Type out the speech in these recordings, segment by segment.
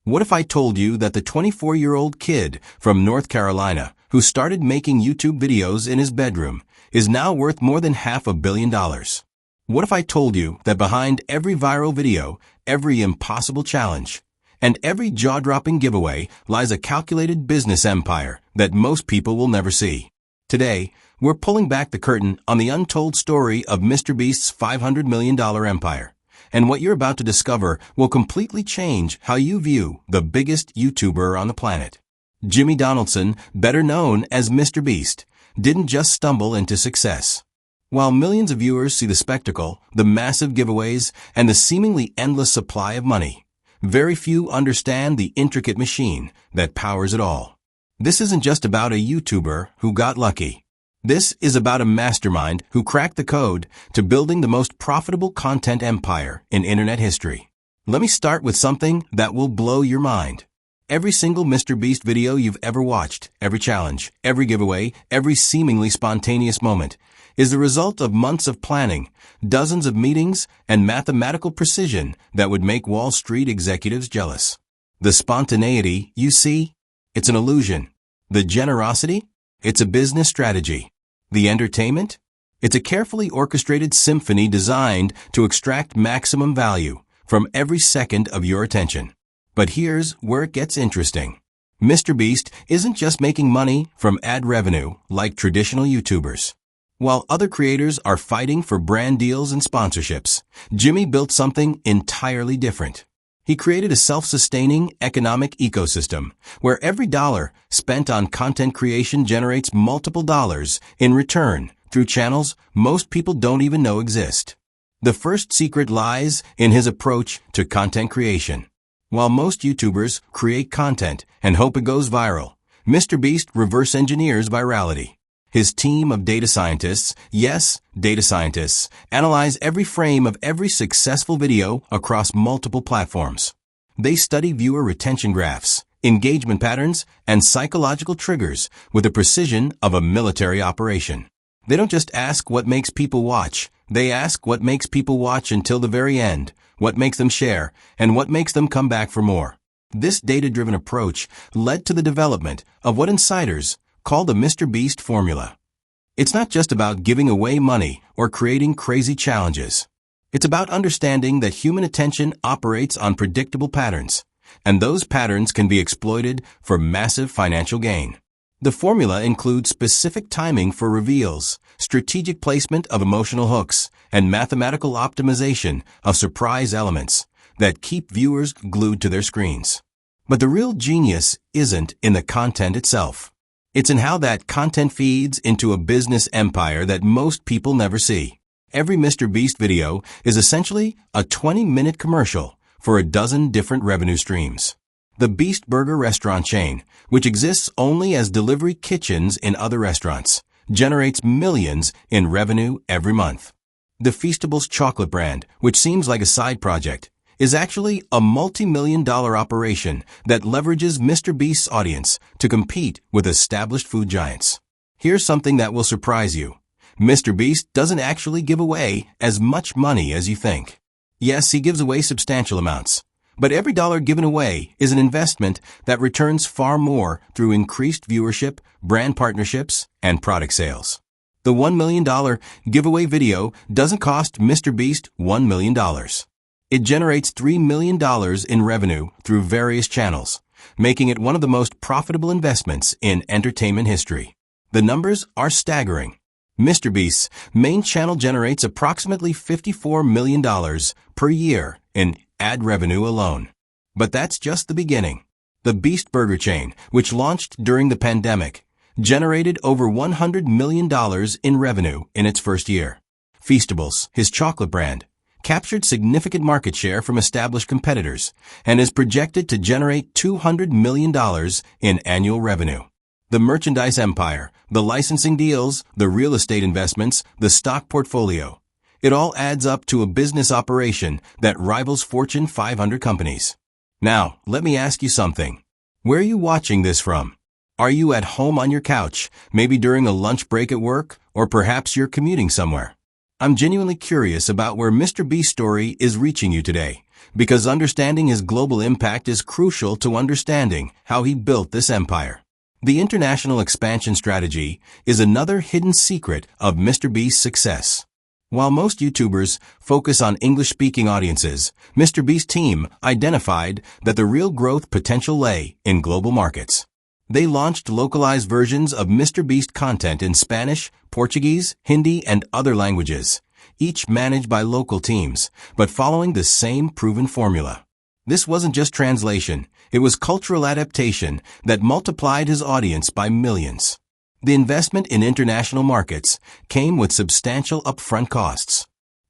What if I told you that the 24-year-old kid from North Carolina who started making YouTube videos in his bedroom is now worth more than $500 million? What if I told you that behind every viral video, every impossible challenge, and every jaw-dropping giveaway lies a calculated business empire that most people will never see? Today, we're pulling back the curtain on the untold story of MrBeast's $500 million empire. And what you're about to discover will completely change how you view the biggest YouTuber on the planet. Jimmy Donaldson, better known as MrBeast, didn't just stumble into success. While millions of viewers see the spectacle, the massive giveaways, and the seemingly endless supply of money, very few understand the intricate machine that powers it all. This isn't just about a YouTuber who got lucky. This is about a mastermind who cracked the code to building the most profitable content empire in internet history. Let me start with something that will blow your mind. Every single MrBeast video you've ever watched, every challenge, every giveaway, every seemingly spontaneous moment, is the result of months of planning, dozens of meetings, and mathematical precision that would make Wall Street executives jealous. The spontaneity, you see, it's an illusion. The generosity, it's a business strategy. The entertainment, it's a carefully orchestrated symphony designed to extract maximum value from every second of your attention. But here's where it gets interesting. MrBeast isn't just making money from ad revenue like traditional YouTubers. While other creators are fighting for brand deals and sponsorships, Jimmy built something entirely different. He created a self-sustaining economic ecosystem where every dollar spent on content creation generates multiple dollars in return through channels most people don't even know exist. The first secret lies in his approach to content creation. While most YouTubers create content and hope it goes viral, MrBeast reverse engineers virality. His team of data scientists, yes, data scientists, analyze every frame of every successful video across multiple platforms. They study viewer retention graphs, engagement patterns, and psychological triggers with the precision of a military operation. They don't just ask what makes people watch, they ask what makes people watch until the very end, what makes them share, and what makes them come back for more. This data-driven approach led to the development of what insiders call the MrBeast formula. It's not just about giving away money or creating crazy challenges. It's about understanding that human attention operates on predictable patterns, and those patterns can be exploited for massive financial gain. The formula includes specific timing for reveals, strategic placement of emotional hooks, and mathematical optimization of surprise elements that keep viewers glued to their screens. But the real genius isn't in the content itself. It's in how that content feeds into a business empire that most people never see. Every MrBeast video is essentially a 20-minute commercial for a dozen different revenue streams. The Beast Burger restaurant chain, which exists only as delivery kitchens in other restaurants, generates millions in revenue every month. The Feastables chocolate brand, which seems like a side project, is actually a multi-million-dollar operation that leverages MrBeast's audience to compete with established food giants. Here's something that will surprise you. MrBeast doesn't actually give away as much money as you think. Yes, he gives away substantial amounts, but every dollar given away is an investment that returns far more through increased viewership, brand partnerships, and product sales. The $1 million giveaway video doesn't cost MrBeast $1 million. It generates $3 million in revenue through various channels, making it one of the most profitable investments in entertainment history. The numbers are staggering. MrBeast's main channel generates approximately $54 million per year in ad revenue alone. But that's just the beginning. The Beast Burger chain, which launched during the pandemic, generated over $100 million in revenue in its first year. Feastables, his chocolate brand, captured significant market share from established competitors and is projected to generate $200 million in annual revenue. The merchandise empire, the licensing deals, the real estate investments, the stock portfolio, it all adds up to a business operation that rivals Fortune 500 companies. Now, let me ask you something. Where are you watching this from? Are you at home on your couch, maybe during a lunch break at work, or perhaps you're commuting somewhere? I'm genuinely curious about where MrBeast's story is reaching you today, because understanding his global impact is crucial to understanding how he built this empire. The international expansion strategy is another hidden secret of MrBeast's success. While most YouTubers focus on English-speaking audiences, MrBeast's team identified that the real growth potential lay in global markets. They launched localized versions of MrBeast content in Spanish, Portuguese, Hindi, and other languages, each managed by local teams, but following the same proven formula. This wasn't just translation, it was cultural adaptation that multiplied his audience by millions. The investment in international markets came with substantial upfront costs.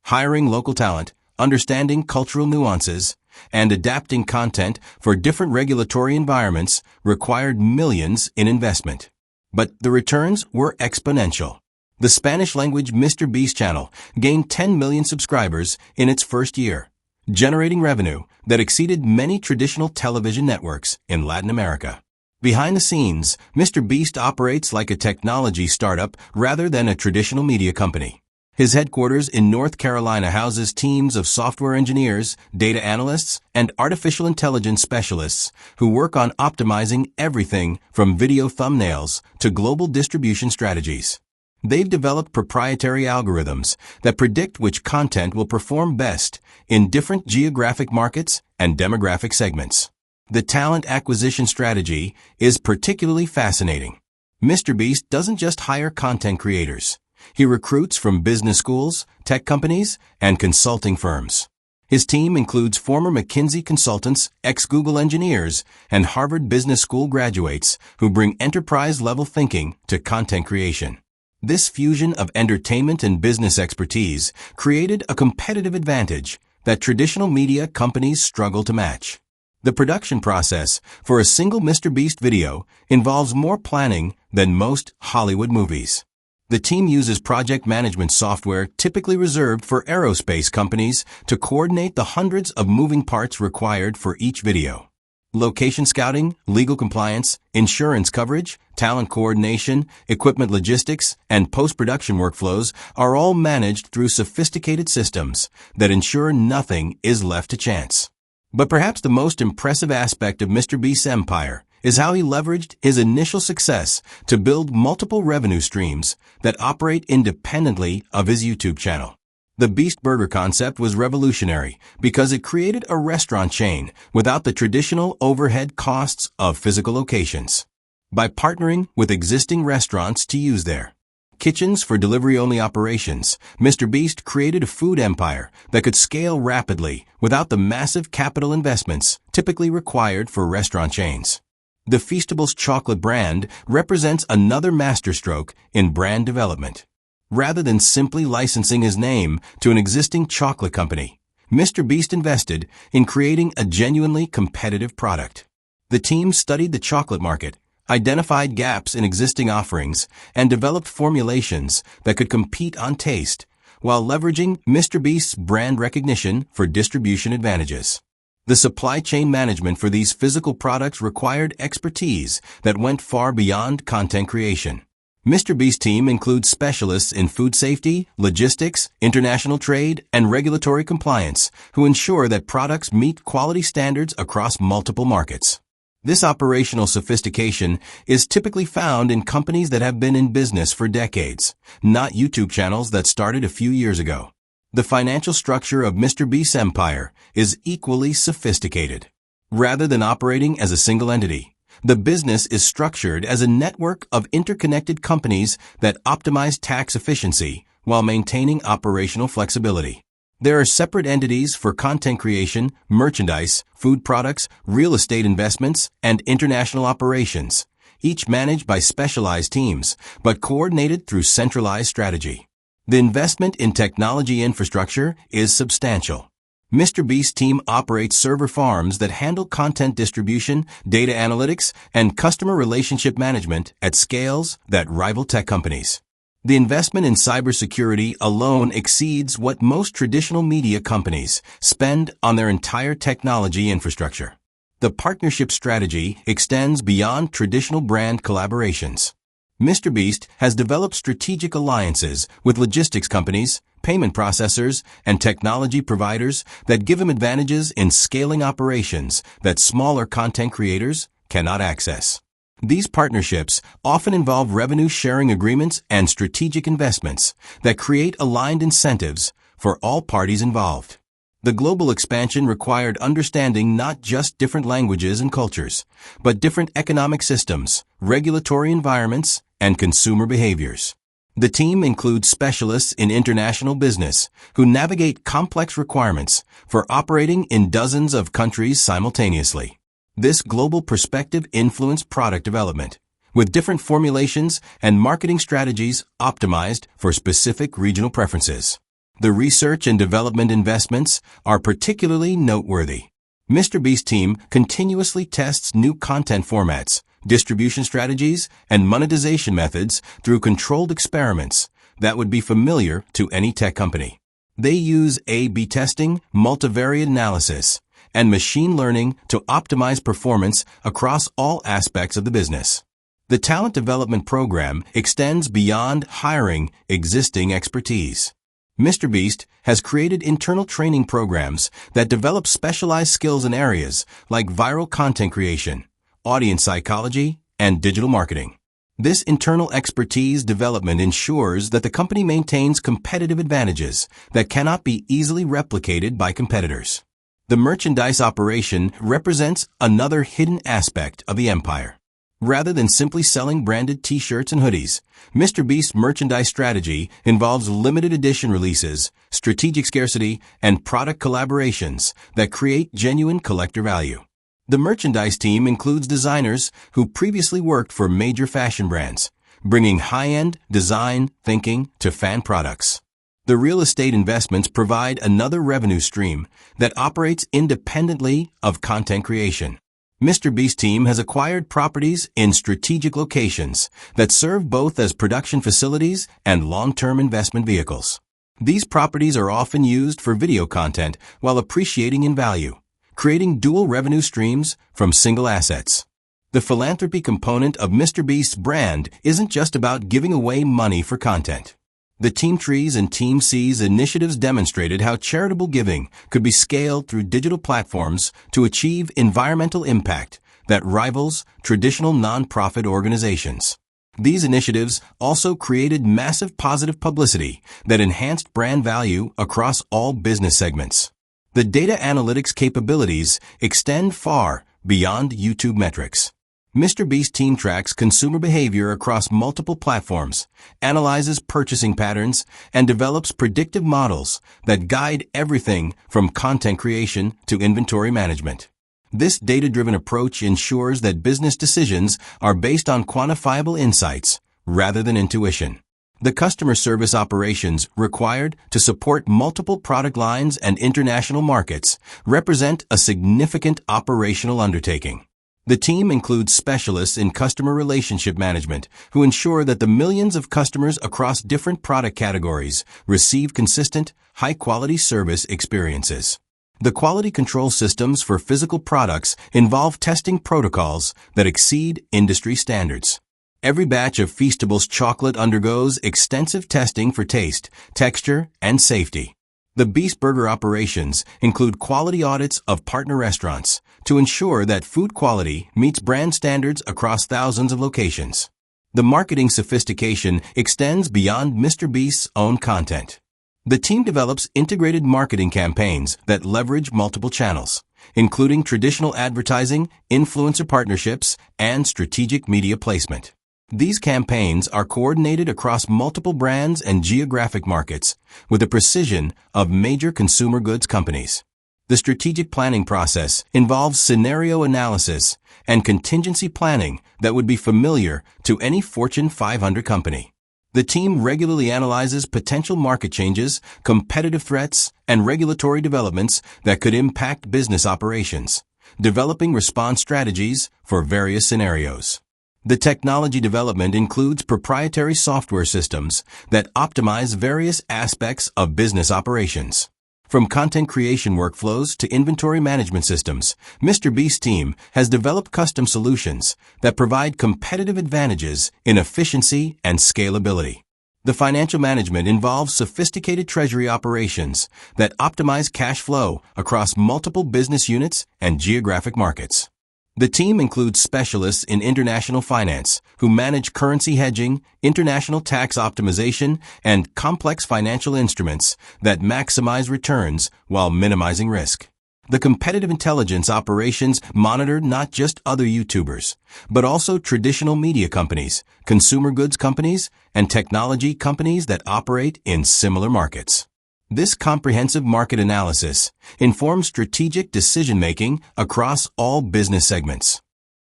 Hiring local talent, understanding cultural nuances, and adapting content for different regulatory environments required millions in investment. But the returns were exponential. The Spanish-language MrBeast channel gained 10 million subscribers in its first year, generating revenue that exceeded many traditional television networks in Latin America. Behind the scenes, MrBeast operates like a technology startup rather than a traditional media company. His headquarters in North Carolina houses teams of software engineers, data analysts, and artificial intelligence specialists who work on optimizing everything from video thumbnails to global distribution strategies. They've developed proprietary algorithms that predict which content will perform best in different geographic markets and demographic segments. The talent acquisition strategy is particularly fascinating. MrBeast doesn't just hire content creators. He recruits from business schools, tech companies, and consulting firms. His team includes former McKinsey consultants, ex-Google engineers, and Harvard Business School graduates who bring enterprise-level thinking to content creation. This fusion of entertainment and business expertise created a competitive advantage that traditional media companies struggle to match. The production process for a single MrBeast video involves more planning than most Hollywood movies. The team uses project management software typically reserved for aerospace companies to coordinate the hundreds of moving parts required for each video. Location scouting, legal compliance, insurance coverage, talent coordination, equipment logistics, and post-production workflows are all managed through sophisticated systems that ensure nothing is left to chance. But perhaps the most impressive aspect of MrBeast's empire is how he leveraged his initial success to build multiple revenue streams that operate independently of his YouTube channel. The Beast Burger concept was revolutionary because it created a restaurant chain without the traditional overhead costs of physical locations. By partnering with existing restaurants to use their kitchens for delivery-only operations, MrBeast created a food empire that could scale rapidly without the massive capital investments typically required for restaurant chains. The Feastables chocolate brand represents another masterstroke in brand development. Rather than simply licensing his name to an existing chocolate company, MrBeast invested in creating a genuinely competitive product. The team studied the chocolate market, identified gaps in existing offerings, and developed formulations that could compete on taste, while leveraging MrBeast's brand recognition for distribution advantages. The supply chain management for these physical products required expertise that went far beyond content creation. MrBeast's team includes specialists in food safety, logistics, international trade, and regulatory compliance who ensure that products meet quality standards across multiple markets. This operational sophistication is typically found in companies that have been in business for decades, not YouTube channels that started a few years ago. The financial structure of MrBeast's empire is equally sophisticated. Rather than operating as a single entity, the business is structured as a network of interconnected companies that optimize tax efficiency while maintaining operational flexibility. There are separate entities for content creation, merchandise, food products, real estate investments, and international operations, each managed by specialized teams, but coordinated through centralized strategy. The investment in technology infrastructure is substantial. MrBeast's team operates server farms that handle content distribution, data analytics, and customer relationship management at scales that rival tech companies. The investment in cybersecurity alone exceeds what most traditional media companies spend on their entire technology infrastructure. The partnership strategy extends beyond traditional brand collaborations. MrBeast has developed strategic alliances with logistics companies, payment processors, and technology providers that give him advantages in scaling operations that smaller content creators cannot access. These partnerships often involve revenue-sharing agreements and strategic investments that create aligned incentives for all parties involved. The global expansion required understanding not just different languages and cultures, but different economic systems, regulatory environments, and consumer behaviors. The team includes specialists in international business who navigate complex requirements for operating in dozens of countries simultaneously. This global perspective influenced product development, with different formulations and marketing strategies optimized for specific regional preferences. The research and development investments are particularly noteworthy. MrBeast team continuously tests new content formats, distribution strategies, and monetization methods through controlled experiments that would be familiar to any tech company. They use A/B testing, multivariate analysis, and machine learning to optimize performance across all aspects of the business. The talent development program extends beyond hiring existing expertise. MrBeast has created internal training programs that develop specialized skills in areas like viral content creation, audience psychology, and digital marketing. This internal expertise development ensures that the company maintains competitive advantages that cannot be easily replicated by competitors. The merchandise operation represents another hidden aspect of the empire. Rather than simply selling branded t-shirts and hoodies, MrBeast's merchandise strategy involves limited edition releases, strategic scarcity, and product collaborations that create genuine collector value. The merchandise team includes designers who previously worked for major fashion brands, bringing high-end design thinking to fan products. The real estate investments provide another revenue stream that operates independently of content creation. MrBeast team has acquired properties in strategic locations that serve both as production facilities and long-term investment vehicles. These properties are often used for video content while appreciating in value, creating dual revenue streams from single assets. The philanthropy component of MrBeast's brand isn't just about giving away money for content. The Team Trees and Team C's initiatives demonstrated how charitable giving could be scaled through digital platforms to achieve environmental impact that rivals traditional nonprofit organizations. These initiatives also created massive positive publicity that enhanced brand value across all business segments. The data analytics capabilities extend far beyond YouTube metrics. MrBeast team tracks consumer behavior across multiple platforms, analyzes purchasing patterns, and develops predictive models that guide everything from content creation to inventory management. This data-driven approach ensures that business decisions are based on quantifiable insights rather than intuition. The customer service operations required to support multiple product lines and international markets represent a significant operational undertaking. The team includes specialists in customer relationship management who ensure that the millions of customers across different product categories receive consistent, high-quality service experiences. The quality control systems for physical products involve testing protocols that exceed industry standards. Every batch of Feastables chocolate undergoes extensive testing for taste, texture, and safety. The Beast Burger operations include quality audits of partner restaurants to ensure that food quality meets brand standards across thousands of locations. The marketing sophistication extends beyond MrBeast's own content. The team develops integrated marketing campaigns that leverage multiple channels, including traditional advertising, influencer partnerships, and strategic media placement. These campaigns are coordinated across multiple brands and geographic markets with the precision of major consumer goods companies. The strategic planning process involves scenario analysis and contingency planning that would be familiar to any Fortune 500 company. The team regularly analyzes potential market changes, competitive threats, and regulatory developments that could impact business operations, developing response strategies for various scenarios. The technology development includes proprietary software systems that optimize various aspects of business operations. From content creation workflows to inventory management systems, MrBeast team has developed custom solutions that provide competitive advantages in efficiency and scalability. The financial management involves sophisticated treasury operations that optimize cash flow across multiple business units and geographic markets. The team includes specialists in international finance who manage currency hedging, international tax optimization, and complex financial instruments that maximize returns while minimizing risk. The competitive intelligence operations monitor not just other YouTubers, but also traditional media companies, consumer goods companies, and technology companies that operate in similar markets. This comprehensive market analysis informs strategic decision-making across all business segments.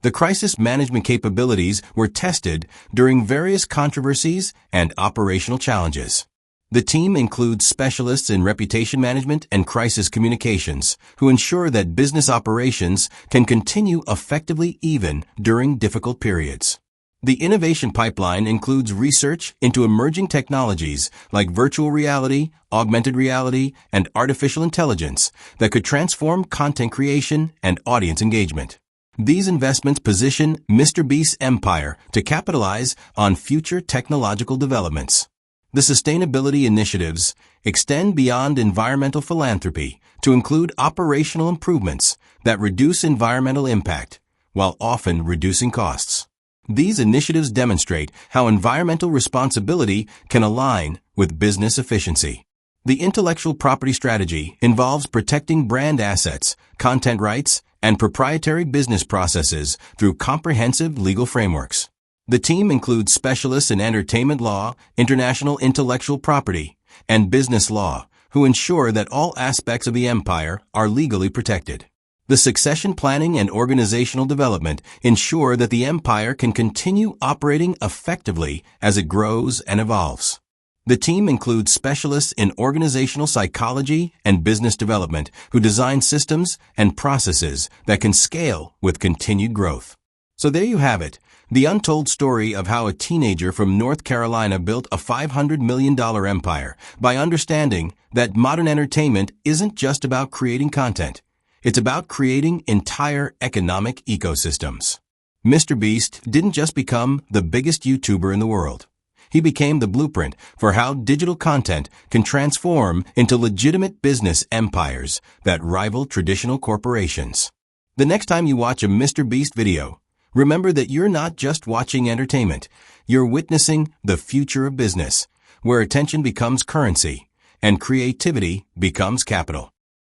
The crisis management capabilities were tested during various controversies and operational challenges. The team includes specialists in reputation management and crisis communications who ensure that business operations can continue effectively even during difficult periods. The innovation pipeline includes research into emerging technologies like virtual reality, augmented reality, and artificial intelligence that could transform content creation and audience engagement. These investments position MrBeast's empire to capitalize on future technological developments. The sustainability initiatives extend beyond environmental philanthropy to include operational improvements that reduce environmental impact while often reducing costs. These initiatives demonstrate how environmental responsibility can align with business efficiency. The intellectual property strategy involves protecting brand assets, content rights, and proprietary business processes through comprehensive legal frameworks. The team includes specialists in entertainment law, international intellectual property, and business law who ensure that all aspects of the empire are legally protected. The succession planning and organizational development ensure that the empire can continue operating effectively as it grows and evolves. The team includes specialists in organizational psychology and business development who design systems and processes that can scale with continued growth. So there you have it, the untold story of how a teenager from North Carolina built a $500 million empire by understanding that modern entertainment isn't just about creating content. It's about creating entire economic ecosystems. MrBeast didn't just become the biggest YouTuber in the world. He became the blueprint for how digital content can transform into legitimate business empires that rival traditional corporations. The next time you watch a MrBeast video, remember that you're not just watching entertainment. You're witnessing the future of business, where attention becomes currency and creativity becomes capital.